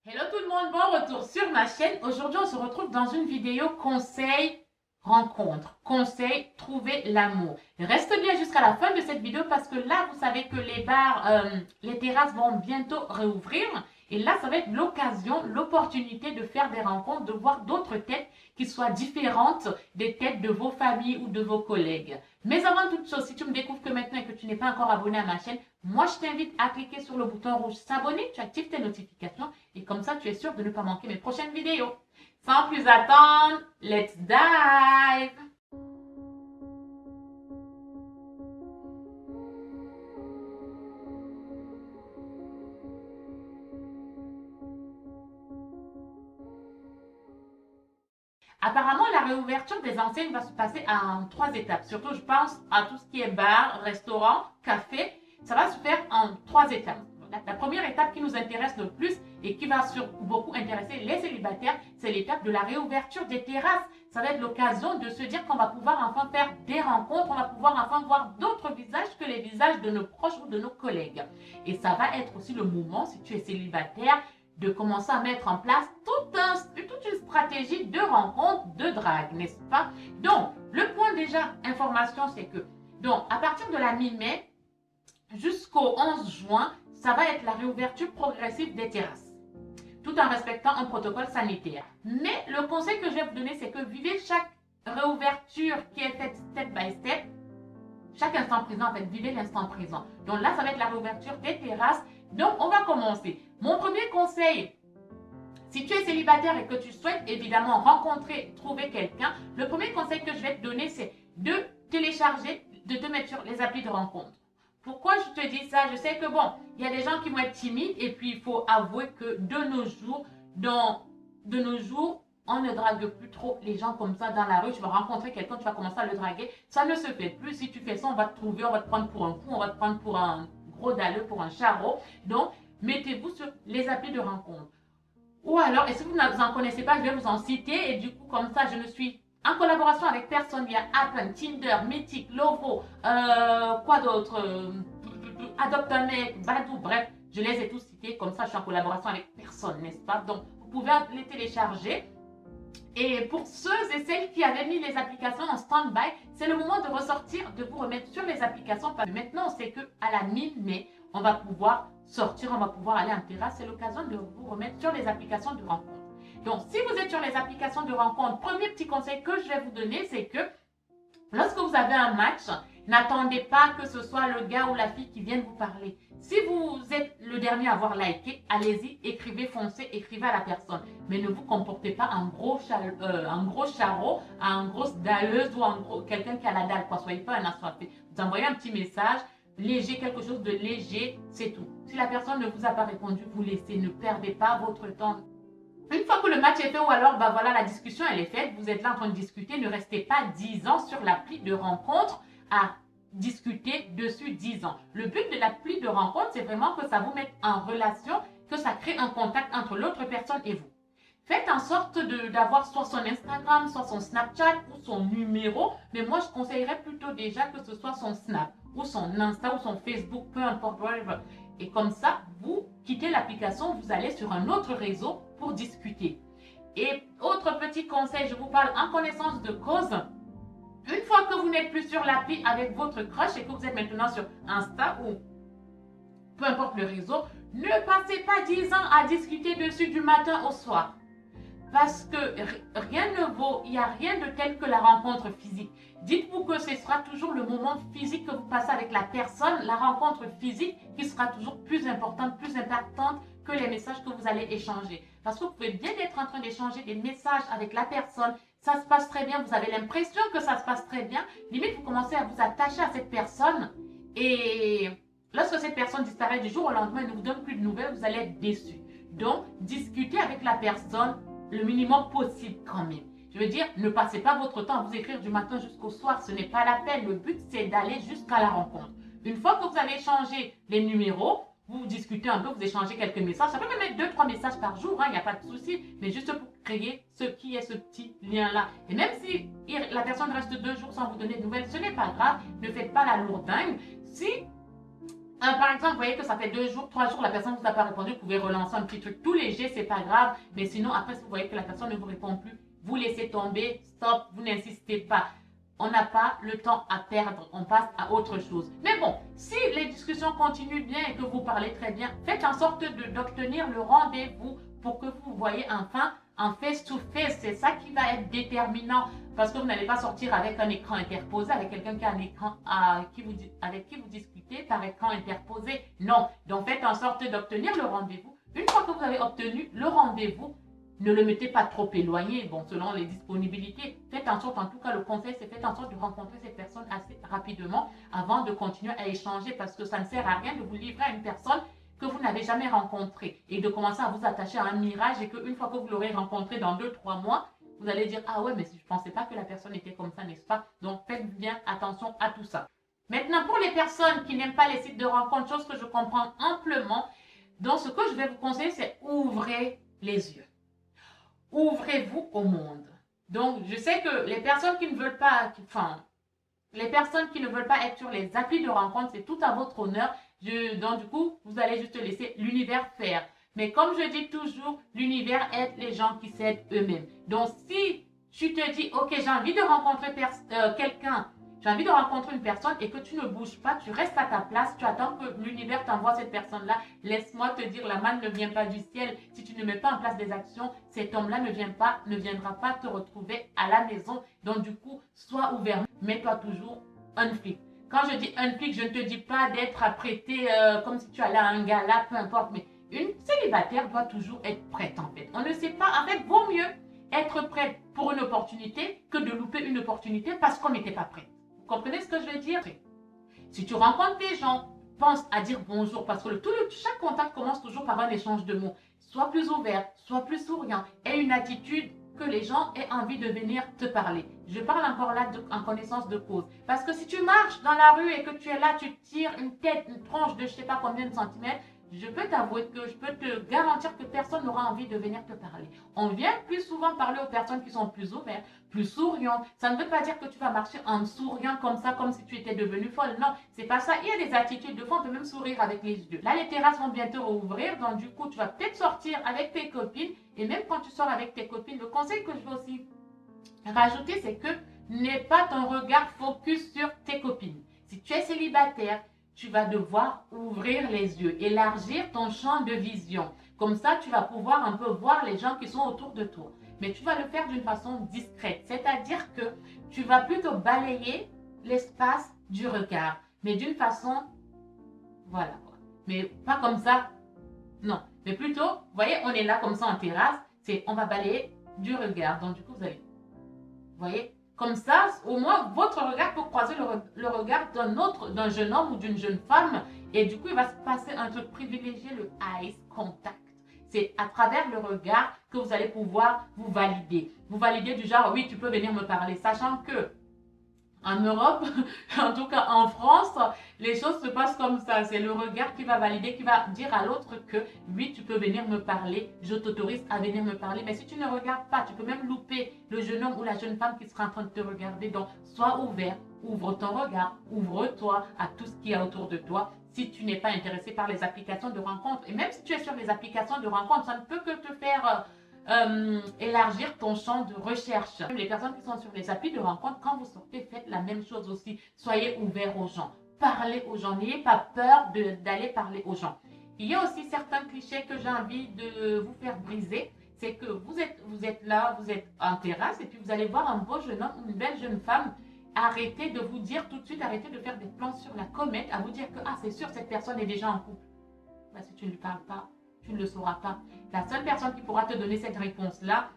Hello tout le monde, bon retour sur ma chaîne. Aujourd'hui, on se retrouve dans une vidéo conseil rencontre, conseil trouver l'amour. Reste bien jusqu'à la fin de cette vidéo parce que là, vous savez que les bars, les terrasses vont bientôt réouvrir. Et là, ça va être l'occasion, l'opportunité de faire des rencontres, de voir d'autres têtes qui soient différentes des têtes de vos familles ou de vos collègues. Mais avant toute chose, si tu me découvres que maintenant et que tu n'es pas encore abonné à ma chaîne, moi je t'invite à cliquer sur le bouton rouge s'abonner, tu actives tes notifications et comme ça tu es sûr de ne pas manquer mes prochaines vidéos. Sans plus attendre, let's dive! Apparemment, la réouverture des enseignes va se passer en 3 étapes. Surtout, je pense à tout ce qui est bar, restaurant, café. Ça va se faire en 3 étapes. La première étape qui nous intéresse le plus et qui va beaucoup intéresser les célibataires, c'est l'étape de la réouverture des terrasses. Ça va être l'occasion de se dire qu'on va pouvoir enfin faire des rencontres, on va pouvoir enfin voir d'autres visages que les visages de nos proches ou de nos collègues. Et ça va être aussi le moment, si tu es célibataire, de commencer à mettre en place toute une stratégie de rencontre, de drague, n'est-ce pas? Donc, le point déjà information, c'est que, donc, à partir de la mi-mai jusqu'au 11 juin, ça va être la réouverture progressive des terrasses, tout en respectant un protocole sanitaire. Mais le conseil que je vais vous donner, c'est que vivez chaque réouverture qui est faite step by step, chaque instant présent, en fait, vivez l'instant présent. Donc là, ça va être la réouverture des terrasses. Donc, on va commencer. Mon premier conseil, si tu es célibataire et que tu souhaites évidemment rencontrer, trouver quelqu'un, le premier conseil que je vais te donner, c'est de télécharger, de te mettre sur les applis de rencontre. Pourquoi je te dis ça? Je sais que bon, il y a des gens qui vont être timides et puis il faut avouer que de nos jours, on ne drague plus trop les gens comme ça dans la rue. Tu vas rencontrer quelqu'un, tu vas commencer à le draguer. Ça ne se fait plus. Si tu fais ça, on va te trouver, on va te prendre pour un fou, on va te prendre pour un gros dalleux, pour un charreau. Donc, mettez-vous sur les applis de rencontre. Ou alors, et si vous n'en connaissez pas, je vais vous en citer. Et du coup, comme ça, je ne suis en collaboration avec personne. Il y a Appen, Tinder, Mythic, Lovo, quoi d'autre, Adopte un mec, Badou, bref, je les ai tous cités. Comme ça, je suis en collaboration avec personne, n'est-ce pas? Donc, vous pouvez les télécharger. Et pour ceux et celles qui avaient mis les applications en stand-by, c'est le moment de ressortir, de vous remettre sur les applications. Parce que maintenant, on sait qu'à la mi-mai, on va pouvoir sortir, on va pouvoir aller en terrasse. C'est l'occasion de vous remettre sur les applications de rencontre. Donc, si vous êtes sur les applications de rencontre, premier petit conseil que je vais vous donner, c'est que lorsque vous avez un match, n'attendez pas que ce soit le gars ou la fille qui vienne vous parler. Si vous êtes le dernier à avoir liké, allez-y, écrivez, foncez, écrivez à la personne. Mais ne vous comportez pas en gros charreau, en grosse dalleuse ou quelqu'un qui a la dalle, quoi. Soyez pas un assoiffé. Vous envoyez un petit message, léger, quelque chose de léger, c'est tout. Si la personne ne vous a pas répondu, vous laissez, ne perdez pas votre temps. Une fois que le match est fait ou alors, bah voilà, la discussion elle est faite, vous êtes là en train de discuter, ne restez pas 10 ans sur l'appli de rencontre à discuter dessus 10 ans. Le but de l'appli de rencontre, c'est vraiment que ça vous mette en relation, que ça crée un contact entre l'autre personne et vous. Faites en sorte d'avoir soit son Instagram, soit son Snapchat ou son numéro, mais moi je conseillerais plutôt déjà que ce soit son Snap ou son Insta ou son Facebook, peu importe, whatever. Et comme ça, vous quittez l'application, vous allez sur un autre réseau pour discuter. Et autre petit conseil, je vous parle en connaissance de cause. Une fois que vous n'êtes plus sur l'appli avec votre crush et que vous êtes maintenant sur Insta ou peu importe le réseau, ne passez pas 10 ans à discuter dessus du matin au soir. Parce que rien ne vaut, il n'y a rien de tel que la rencontre physique. Dites-vous que ce sera toujours le moment physique que vous passez avec la personne, la rencontre physique qui sera toujours plus importante, plus impactante que les messages que vous allez échanger. Parce que vous pouvez bien être en train d'échanger des messages avec la personne, ça se passe très bien, vous avez l'impression que ça se passe très bien, limite vous commencez à vous attacher à cette personne et lorsque cette personne disparaît du jour au lendemain et ne vous donne plus de nouvelles, vous allez être déçu. Donc, discutez avec la personne le minimum possible quand même. Je veux dire, ne passez pas votre temps à vous écrire du matin jusqu'au soir, ce n'est pas la peine. Le but, c'est d'aller jusqu'à la rencontre. Une fois que vous avez échangé les numéros, vous discutez un peu, vous échangez quelques messages. Ça peut même être 2-3 messages par jour, il n'y a pas de souci, mais juste pour créer ce qui est ce petit lien-là. Et même si la personne reste 2 jours sans vous donner de nouvelles, ce n'est pas grave, ne faites pas la lourdingue. Si Par exemple, vous voyez que ça fait 2 jours, 3 jours, la personne ne vous a pas répondu, vous pouvez relancer un petit truc tout léger, c'est pas grave. Mais sinon, après, si vous voyez que la personne ne vous répond plus, vous laissez tomber, stop, vous n'insistez pas. On n'a pas le temps à perdre, on passe à autre chose. Mais bon, si les discussions continuent bien et que vous parlez très bien, faites en sorte d'obtenir le rendez-vous pour que vous voyez enfin en face-to-face. C'est ça qui va être déterminant parce que vous n'allez pas sortir avec un écran interposé, avec quelqu'un qui a un écran avec qui vous discutez par écran interposé. Non, donc faites en sorte d'obtenir le rendez-vous. Une fois que vous avez obtenu le rendez-vous, ne le mettez pas trop éloigné, bon, selon les disponibilités. Faites en sorte, en tout cas, le conseil, c'est faites en sorte de rencontrer cette personne assez rapidement avant de continuer à échanger parce que ça ne sert à rien de vous livrer à une personne que vous n'avez jamais rencontrée et de commencer à vous attacher à un mirage et qu'une fois que vous l'aurez rencontré dans 2-3 mois, vous allez dire, ah ouais, mais je ne pensais pas que la personne était comme ça, n'est-ce pas? Donc, faites bien attention à tout ça. Maintenant, pour les personnes qui n'aiment pas les sites de rencontres, chose que je comprends amplement, donc ce que je vais vous conseiller, c'est ouvrez les yeux. Ouvrez-vous au monde. Donc, je sais que les personnes qui ne veulent pas, les personnes qui ne veulent pas être sur les applis de rencontre, c'est tout à votre honneur. Donc, du coup, vous allez juste laisser l'univers faire. Mais comme je dis toujours, l'univers aide les gens qui s'aident eux-mêmes. Donc, si tu te dis, ok, j'ai envie de rencontrer quelqu'un, j'ai envie de rencontrer une personne et que tu ne bouges pas, tu restes à ta place, tu attends que l'univers t'envoie cette personne-là. Laisse-moi te dire, la manne ne vient pas du ciel. Si tu ne mets pas en place des actions, cet homme-là ne viendra pas te retrouver à la maison. Donc du coup, sois ouvert. Mets-toi toujours un flic. Quand je dis un flic, je ne te dis pas d'être apprêté comme si tu allais à un gala, peu importe. Mais une célibataire doit toujours être prête en fait. On ne sait pas, en fait, vaut mieux être prête pour une opportunité que de louper une opportunité parce qu'on n'était pas prêt. Vous comprenez ce que je veux dire? Si tu rencontres des gens, pense à dire bonjour parce que chaque contact commence toujours par un échange de mots. Sois plus ouvert, sois plus souriant, aie une attitude que les gens aient envie de venir te parler. Je parle encore là en connaissance de cause. Parce que si tu marches dans la rue et que tu es là, tu tires une tête, une tronche de je ne sais pas combien de centimètres, je peux t'avouer que je peux te garantir que personne n'aura envie de venir te parler. On vient plus souvent parler aux personnes qui sont plus ouvertes, plus souriantes. Ça ne veut pas dire que tu vas marcher en souriant comme ça, comme si tu étais devenue folle. Non, c'est pas ça. Il y a des attitudes. De fois, on peut même sourire avec les yeux. Là, les terrasses vont bientôt rouvrir. Donc, du coup, tu vas peut-être sortir avec tes copines. Et même quand tu sors avec tes copines, le conseil que je veux aussi rajouter, c'est que n'aie pas ton regard focus sur tes copines. Si tu es célibataire, tu vas devoir ouvrir les yeux, élargir ton champ de vision. Comme ça, tu vas pouvoir un peu voir les gens qui sont autour de toi. Mais tu vas le faire d'une façon discrète. C'est-à-dire que tu vas plutôt balayer l'espace du regard. Mais d'une façon, voilà. Mais pas comme ça, non. Mais plutôt, vous voyez, on est là comme ça en terrasse. On va balayer du regard. Donc du coup, vous voyez, comme ça, au moins, votre regard peut croiser le regard d'un jeune homme ou d'une jeune femme. Et du coup, il va se passer un truc privilégié, le eye contact. C'est à travers le regard que vous allez pouvoir vous valider. Vous valider du genre, oui, tu peux venir me parler. Sachant que en Europe, en tout cas en France, les choses se passent comme ça. C'est le regard qui va valider, qui va dire à l'autre que oui, tu peux venir me parler, je t'autorise à venir me parler. Mais si tu ne regardes pas, tu peux même louper le jeune homme ou la jeune femme qui sera en train de te regarder. Donc, sois ouvert, ouvre ton regard, ouvre-toi à tout ce qu'il y a autour de toi. Si tu n'es pas intéressé par les applications de rencontre, et même si tu es sur les applications de rencontre, ça ne peut que te faire élargir ton champ de recherche. Les personnes qui sont sur les applis de rencontre, quand vous sortez, faites la même chose aussi. Soyez ouverts aux gens. Parlez aux gens. N'ayez pas peur d'aller parler aux gens. Il y a aussi certains clichés que j'ai envie de vous faire briser. C'est que vous êtes là, vous êtes en terrasse et puis vous allez voir un beau jeune homme ou une belle jeune femme. Arrêtez de vous dire tout de suite, arrêtez de faire des plans sur la comète, à vous dire que c'est sûr, cette personne est déjà en couple. Ben, si tu ne lui parles pas, tu ne le sauras pas. La seule personne qui pourra te donner cette réponse-là,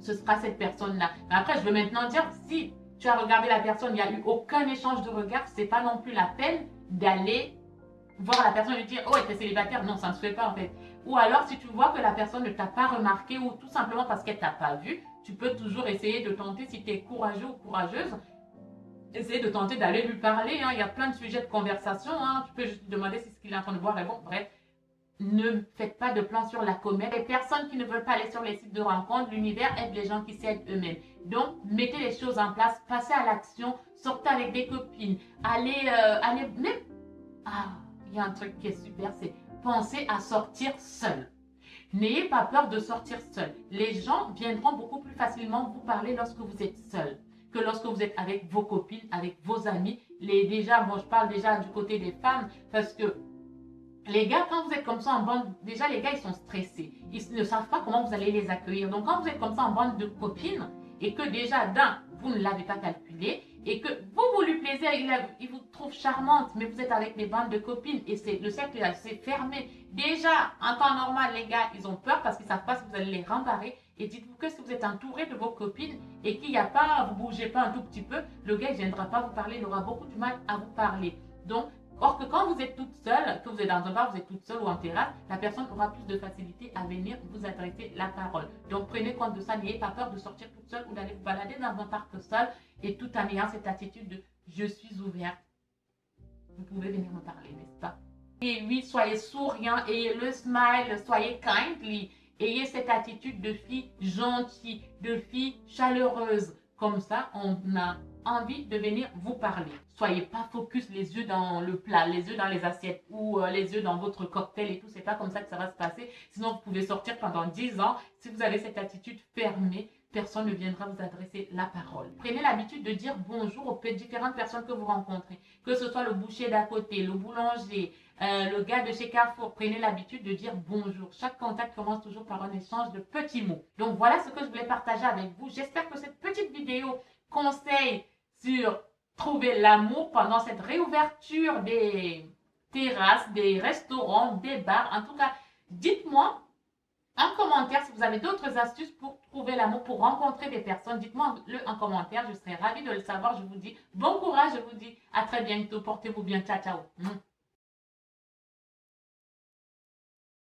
ce sera cette personne-là. Mais après, je veux maintenant dire, si tu as regardé la personne, il n'y a eu aucun échange de regard, ce n'est pas non plus la peine d'aller voir la personne et lui dire, oh, tu es célibataire. Non, ça ne se fait pas en fait. Ou alors, si tu vois que la personne ne t'a pas remarqué ou tout simplement parce qu'elle ne t'a pas vu, tu peux toujours essayer de tenter, si tu es courageux ou courageuse, essayer de tenter d'aller lui parler. Il y a plein de sujets de conversation. Tu peux juste lui demander si ce qu'il est en train de voir est bon. Bref. Ne faites pas de plan sur la comète. Les personnes qui ne veulent pas aller sur les sites de rencontres, l'univers aide les gens qui s'aident eux-mêmes. Donc, mettez les choses en place, passez à l'action, sortez avec des copines, allez même... il y a un truc qui est super, c'est penser à sortir seul. N'ayez pas peur de sortir seul. Les gens viendront beaucoup plus facilement vous parler lorsque vous êtes seul que lorsque vous êtes avec vos copines, avec vos amis. Déjà, moi, je parle déjà du côté des femmes parce que les gars, quand vous êtes comme ça en bande, déjà les gars, ils sont stressés. Ils ne savent pas comment vous allez les accueillir. Donc, quand vous êtes comme ça en bande de copines et que déjà, vous ne l'avez pas calculé et que vous lui plaisez, il vous trouve charmante, mais vous êtes avec des bandes de copines et le cercle est assez fermé. Déjà, en temps normal, les gars, ils ont peur parce qu'ils ne savent pas si vous allez les rembarrer. Et dites-vous que si vous êtes entouré de vos copines et qu'il n'y a pas, vous ne bougez pas un tout petit peu, le gars ne viendra pas vous parler, il aura beaucoup de mal à vous parler. Donc, or que quand vous êtes toute seule, que vous êtes dans un bar, vous êtes toute seule ou en terrasse, la personne aura plus de facilité à venir vous adresser la parole. Donc prenez compte de ça, n'ayez pas peur de sortir toute seule ou d'aller vous balader dans un parc seul et tout en ayant cette attitude de je suis ouverte. Vous pouvez venir me parler, n'est-ce pas? Et oui, soyez souriant, ayez le smile, soyez kindly, ayez cette attitude de fille gentille, de fille chaleureuse. Comme ça, on a envie de venir vous parler. Soyez pas focus les yeux dans le plat, les yeux dans les assiettes ou les yeux dans votre cocktail et tout. C'est pas comme ça que ça va se passer. Sinon, vous pouvez sortir pendant 10 ans. Si vous avez cette attitude fermée, personne ne viendra vous adresser la parole. Prenez l'habitude de dire bonjour aux différentes personnes que vous rencontrez. Que ce soit le boucher d'à côté, le boulanger, le gars de chez Carrefour. Prenez l'habitude de dire bonjour. Chaque contact commence toujours par un échange de petits mots. Donc voilà ce que je voulais partager avec vous. J'espère que cette petite vidéo conseil sur trouver l'amour pendant cette réouverture des terrasses, des restaurants, des bars. En tout cas, dites-moi en commentaire si vous avez d'autres astuces pour trouver l'amour, pour rencontrer des personnes. Dites-moi-le en commentaire, je serai ravie de le savoir. Je vous dis bon courage, je vous dis à très bientôt. Portez-vous bien, ciao, ciao.